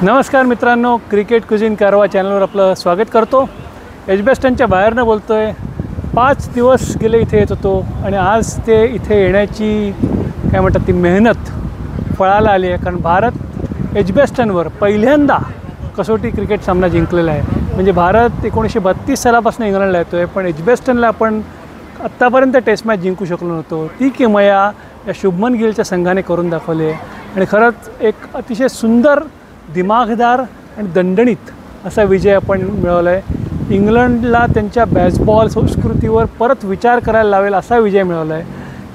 नमस्कार मित्रांनो, क्रिकेट कुझिन कारवा चॅनलवर आपलं स्वागत करतो। एजबेस्टनच्या बाहेरनं बोलतो आहे। 5 दिवस गेले इथे येत होतो आणि आज ते इथे येण्याची काय म्हणतात ती मेहनत फळाला आली आहे। कारण भारत एजबेस्टनवर पहिल्यांदा कसोटी क्रिकेट सामना जिंकलेला आहे। म्हणजे भारत 1932 सालापासून इंग्लंडला येतो आहे, पण एजबेस्टनला आपण आत्तापर्यंत टेस्ट मॅच जिंकू शकलो नव्हतो। ती किमया या शुभमन गिलच्या संघाने करून दाखवली आहे आणि खरंच एक अतिशय सुंदर, दिमागदार आणि दणदणीत असा विजय आपण मिळवला आहे। इंग्लंडला त्यांच्या बॅसबॉल संस्कृतीवर परत विचार करायला लावेल असा विजय मिळवला आहे।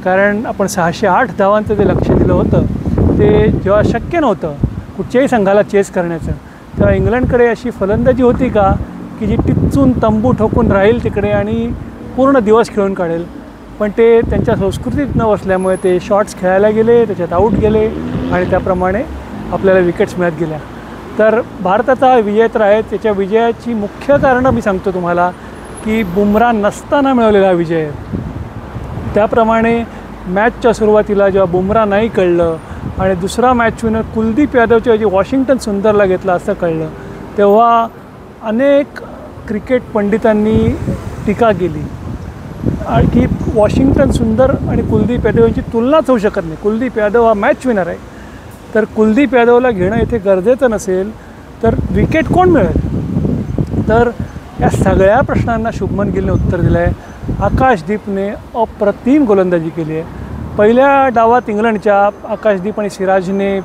कारण आपण 608 धावांचं जे लक्ष दिलं होतं ते जेव्हा शक्य नव्हतं कुठच्याही संघाला चेस करण्याचं, तेव्हा इंग्लंडकडे अशी फलंदाजी होती का की जी टिच्चून तंबू ठोकून राहील तिकडे आणि पूर्ण दिवस खेळून काढेल। पण ते त्यांच्या संस्कृतीत न बसल्यामुळे ते शॉट्स खेळायला गेले, त्याच्यात आऊट गेले आणि त्याप्रमाणे आपल्याला विकेट्स मिळत गेल्या। तर भारताचा विजय तर आहे, त्याच्या विजयाची मुख्य कारणं मी सांगतो तुम्हाला की बुमरा नसताना मिळवलेला विजय आहे। त्याप्रमाणे मॅचच्या सुरुवातीला जेव्हा बुमरा नाही कळलं आणि दुसरा मॅच विनर कुलदीप यादवच्या ऐवजी वॉशिंग्टन सुंदरला घेतला असं कळलं, तेव्हा अनेक क्रिकेट पंडितांनी टीका केली की वॉशिंग्टन सुंदर आणि कुलदीप यादव यांची तुलनाच होऊ शकत नाही। कुलदीप यादव हा मॅच विनर आहे, तर कुलदीप यादवला घेणं इथे गरजेचं नसेल तर विकेट कोण मिळेल? तर या सगळ्या प्रश्नांना शुभमन गिलने उत्तर दिलं आहे। आकाशदीपने अप्रतिम गोलंदाजी केली आहे। पहिल्या डावात इंग्लंडच्या आकाशदीप आणि सिराजने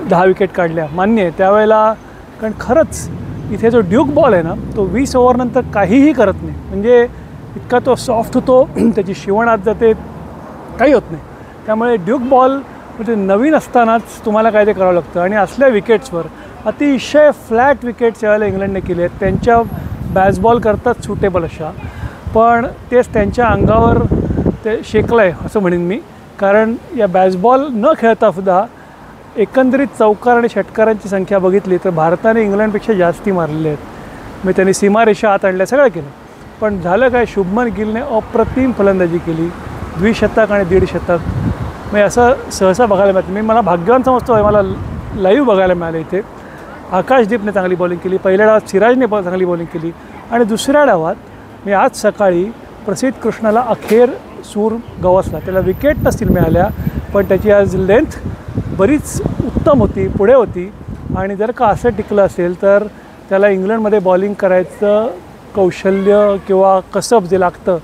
10 विकेट काढल्या, मान्य आहे त्यावेळेला। कारण खरंच इथे जो ड्यूक बॉल आहे ना, तो 20 ओव्हरनंतर काहीही करत नाही। म्हणजे इतका तो सॉफ्ट होतो, त्याची शिवण आत जाते, काही होत नाही। त्यामुळे ड्यूक बॉल म्हणजे नवीन असतानाच तुम्हाला काय ते करावं लागतं। आणि असल्या विकेट्सवर अतिशय फ्लॅट विकेट्स यावेळेला इंग्लंडने केले आहेत, त्यांच्या बॅसबॉल करतात सुटेबल अशा, पण तेच त्यांच्या अंगावर ते शेकलं आहे असं म्हणेन मी। कारण या बॅसबॉल न खेळतासुद्धा एकंदरीत चौकार आणि षटकारांची संख्या बघितली तर भारताने इंग्लंडपेक्षा जास्ती मारलेले आहेत। मग त्यांनी सीमारेषा आत आणल्या, सगळं केलं, पण झालं काय, शुभमन गिलने अप्रतिम फलंदाजी केली, द्विशतक आणि 1.5 शतक। मी असं सहसा बघायला मिळतं, मला भाग्यवान समजतो आहे, मला लाईव्ह बघायला मिळालं इथे। आकाशदीपने चांगली बॉलिंग केली, पहिल्या डावात सिराजने चांगली बॉलिंग केली आणि दुसऱ्या डावात मी आज सकाळी प्रसिद्ध कृष्णाला अखेर सूर गवसला। त्याला विकेट नसतील मिळाल्या, पण त्याची आज लेंथ बरीच उत्तम होती, पुढे होती। आणि जर का असं टिकलं असेल तर त्याला इंग्लंडमध्ये बॉलिंग करायचं कौशल्य किंवा कसब जे लागतं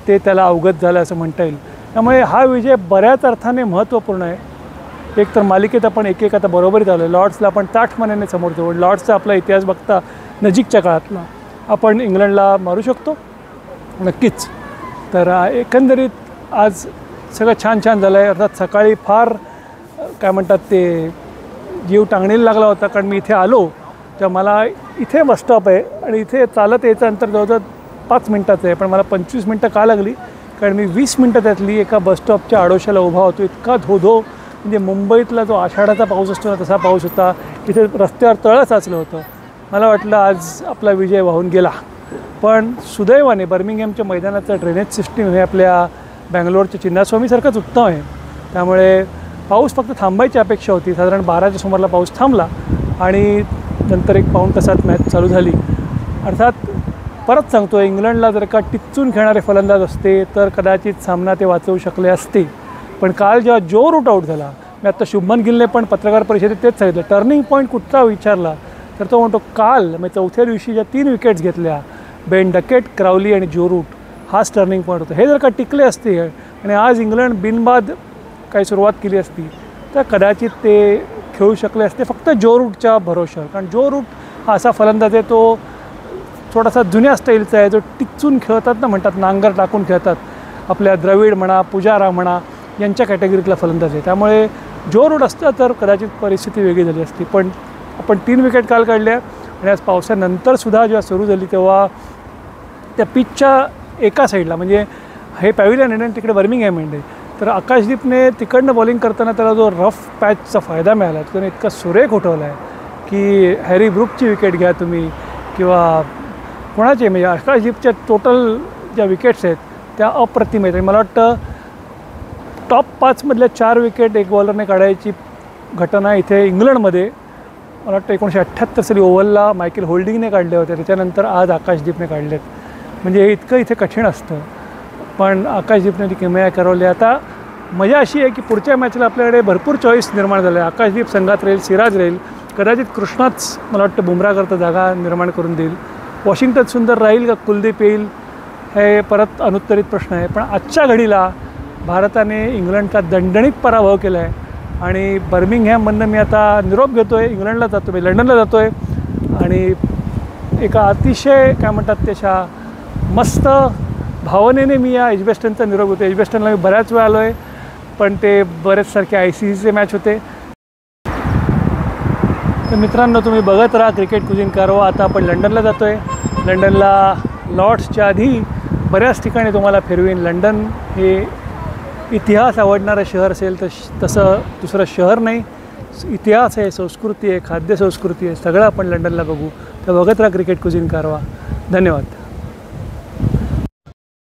ते त्याला अवगत झालं असं म्हणता येईल। त्यामुळे हा विजय बऱ्याच अर्थाने महत्त्वपूर्ण आहे। एक तर मालिकेत आपण एक आता बरोबरीत आलो, लॉर्ड्सला आपण ताठमानेने समोर जाऊ। लॉर्ड्सचा आपला इतिहास बघता नजीकच्या काळातला आपण इंग्लंडला मारू शकतो नक्कीच। तर एकंदरीत आज सगळं छान झालं आहे। अर्थात सकाळी फार काय म्हणतात ते जीव टांगणीला लागला होता, कारण मी इथे आलो तेव्हा मला इथे बस स्टॉप आहे आणि इथे चालत यायचं अंतर जवळजवळ 5 मिनटाचं आहे, पण मला 25 मिनटं का लागली, कारण मी 20 मिनटं त्यातली एका बसस्टॉपच्या आडोशाला उभा होतो। इतका धो म्हणजे मुंबईतला जो आषाढाचा पाऊस असतो ना तसा पाऊस होता, इथे रस्त्यावर तळं साचलं होतं। मला वाटलं आज आपला विजय वाहून गेला, पण सुदैवाने बर्मिंगहॅमच्या मैदानाचं ड्रेनेज सिस्टीम हे आपल्या बँगलोरच्या चिन्नास्वामीसारखंच उत्तम आहे। त्यामुळे पाऊस फक्त थांबायची अपेक्षा होती, साधारण 12च्या सुमाराला पाऊस थांबला आणि नंतर 1 पाऊण तासात मॅच चालू झाली। अर्थात परत सांगतो, इंग्लंडला जर का टिच्चून खेळणारे फलंदाज असते तर कदाचित सामना ते वाचवू शकले असते। पण काल जेव्हा जो रूट आऊट झाला, मी आत्ता शुभमन गिलने पण पत्रकार परिषदेत तेच सांगितलं, टर्निंग पॉईंट कुठचा विचारला तर तो म्हणतो काल मी चौथ्या दिवशी ज्या 3 विकेट्स घेतल्या, बेन डकेट, क्राउली आणि जो रूट, हाच टर्निंग पॉईंट होता। हे जर का टिकले असते आणि आज इंग्लंड बिनबाद काही सुरुवात केली असती तर कदाचित ते खेळू शकले असते फक्त जो रूटच्या भरोश्यावर। कारण जो रूट हा असा फलंदाज आहे, तो थोडासा जुन्या स्टाईलचा आहे, जो टिच्चून खेळतात ना, म्हणतात नांगर टाकून खेळतात, आपल्या द्रविड म्हणा, पुजारा म्हणा यांच्या कॅटेगरीतला फलंदाज आहे। त्यामुळे जो रूट असतं तर कदाचित परिस्थिती वेगळी झाली असती। पण आपण 3 विकेट काल काढल्या आणि आज पावसानंतरसुद्धा जेव्हा सुरू झाली तेव्हा त्या पिचच्या एका साईडला, म्हणजे हे पॅव्हिलियन एंड तिकडे बर्मिंगहॅम एंड आहे, तर आकाशदीपने तिकडनं बॉलिंग करताना त्याला जो रफ पॅचचा फायदा मिळाला त्याने इतका सुरेख उठवला आहे की हॅरी ब्रूकची विकेट घ्या तुम्ही किंवा कोणाचे, म्हणजे आकाशदीपच्या टोटल ज्या विकेट्स आहेत त्या अप्रतिम आहेत। मला वाटतं टॉप 5 मधल्या 4 विकेट एक बॉलरने काढायची घटना इथे इंग्लंडमध्ये मला वाटतं 1978 साली ओव्हलला मायकेल होल्डिंगने काढले होते, त्याच्यानंतर आज आकाशदीपने काढलेत. म्हणजे हे इतकं इथे कठीण असतं, पण आकाशदीपने ती किमया करवली. आता मजा अशी आहे की पुढच्या मॅचला आपल्याकडे भरपूर चॉईस निर्माण झालं आहे. आकाशदीप संघात राहील, सिराज राहील, कदाचित कृष्णाच मला वाटतं बुमराकरता जागा निर्माण करून देईल. वॉशिंग्टन सुंदर राहील का कुलदीप येईल हे परत अनुत्तरित प्रश्न आहे. पण आजच्या घडीला भारताने इंग्लंडचा दणदणीत पराभव केला आहे आणि बर्मिंगहॅममधनं मी आता निरोप घेतो आहे, इंग्लंडला जातो आहे, लंडनला जातो आहे आणि एका अतिशय काय म्हणतात त्याच्या मस्त भावनेने मी या एजबेस्टनचा निरोप घेतो. एजबेस्टनला मी बऱ्याच वेळा आलो आहे, पण ते बरेचसारखे ICCचे मॅच होते. तर मित्रांनो, तुम्ही बघत राहा क्रिकेट कुझिन कारवा. आता आपण लंडनला जातो आहे. लंडनला लॉर्ड्सच्या आधी बऱ्याच ठिकाणी तुम्हाला फिरवीन. लंडन हे इतिहास आवडणारं शहर असेल तर तसं दुसरं शहर नाही. इतिहास आहे, संस्कृती आहे, खाद्यसंस्कृती आहे, सगळं आपण लंडनला बघू. तर बघत राहा क्रिकेट कुझिन कारवा. धन्यवाद.